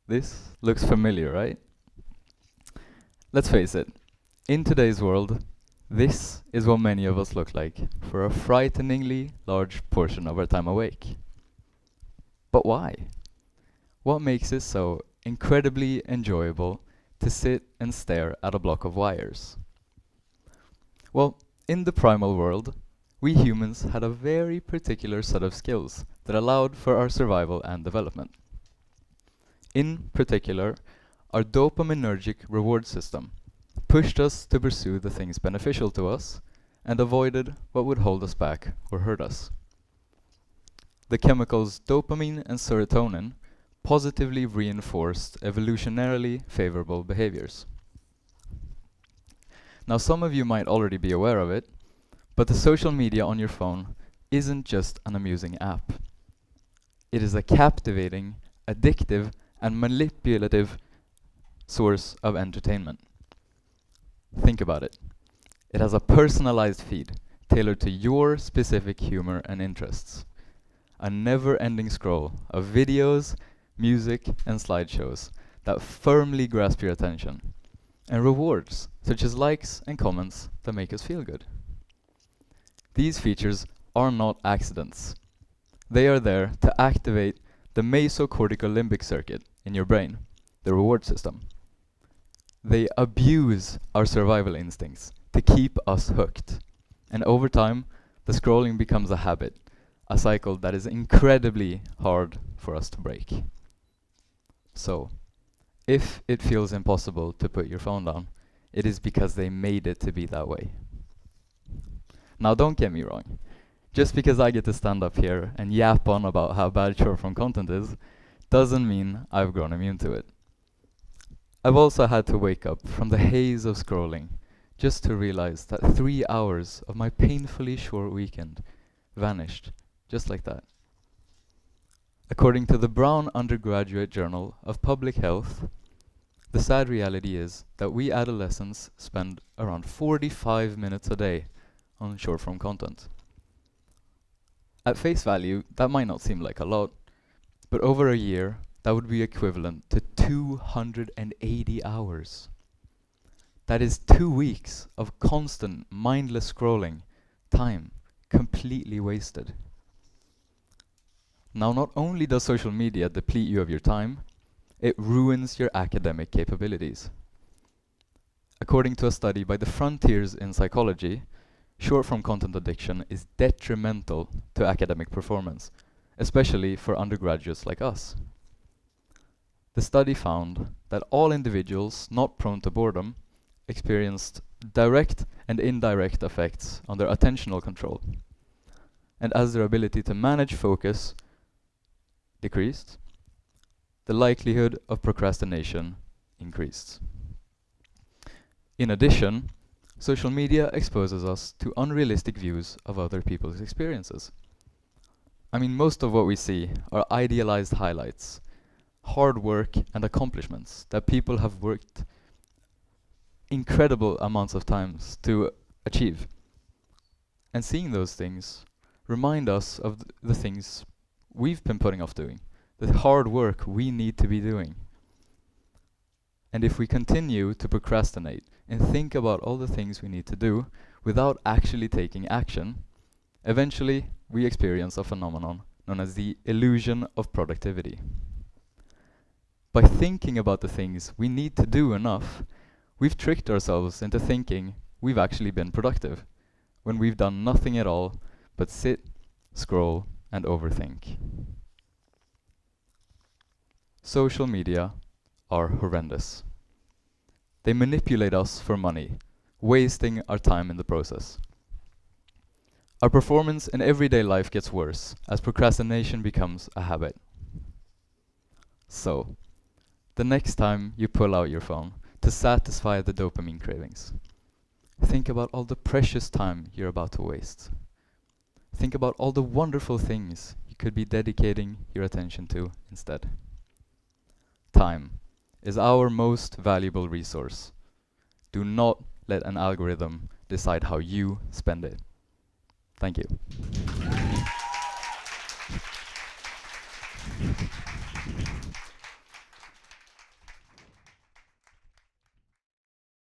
This looks familiar, right? Let's face it, in today's world, this is what many of us look like for a frighteningly large portion of our time awake. But why? What makes it so incredibly enjoyable to sit and stare at a block of wires? Well, in the primal world, we humans had a very particular set of skills that allowed for our survival and development. In particular, our dopaminergic reward system pushed us to pursue the things beneficial to us and avoided what would hold us back or hurt us. The chemicals dopamine and serotonin positively reinforced evolutionarily favorable behaviors. Now, some of you might already be aware of it, but the social media on your phone isn't just an amusing app. It is a captivating, addictive, and manipulative source of entertainment. Think about it. It has a personalized feed tailored to your specific humor and interests. A never-ending scroll of videos, music, and slideshows that firmly grasp your attention, and rewards such as likes and comments that make us feel good. These features are not accidents. They are there to activate the mesocortical limbic circuit in your brain, the reward system. They abuse our survival instincts to keep us hooked. And over time, the scrolling becomes a habit, a cycle that is incredibly hard for us to break. So, if it feels impossible to put your phone down, it is because they made it to be that way. Now, don't get me wrong. Just because I get to stand up here and yap on about how bad short-form content is, doesn't mean I've grown immune to it. I've also had to wake up from the haze of scrolling just to realize that 3 hours of my painfully short weekend vanished just like that. According to the Brown Undergraduate Journal of Public Health, the sad reality is that we adolescents spend around 45 minutes a day on short-form content. At face value, that might not seem like a lot, but over a year, that would be equivalent to 280 hours. That is 2 weeks of constant, mindless scrolling, time completely wasted. Now, not only does social media deplete you of your time, it ruins your academic capabilities. According to a study by the Frontiers in Psychology, short-form content addiction is detrimental to academic performance, especially for undergraduates like us. The study found that all individuals not prone to boredom experienced direct and indirect effects on their attentional control. And as their ability to manage focus decreased, the likelihood of procrastination increased. In addition, social media exposes us to unrealistic views of other people's experiences. I mean, most of what we see are idealized highlights, hard work and accomplishments that people have worked incredible amounts of times to achieve. And seeing those things remind us of the things we've been putting off doing, the hard work we need to be doing. And if we continue to procrastinate and think about all the things we need to do without actually taking action, eventually we experience a phenomenon known as the illusion of productivity. By thinking about the things we need to do enough, we've tricked ourselves into thinking we've actually been productive, when we've done nothing at all but sit, scroll, and overthink. Social media are horrendous. They manipulate us for money, wasting our time in the process. Our performance in everyday life gets worse as procrastination becomes a habit. So, the next time you pull out your phone to satisfy the dopamine cravings, think about all the precious time you're about to waste. Think about all the wonderful things you could be dedicating your attention to instead. Time is our most valuable resource. Do not let an algorithm decide how you spend it. Thank you.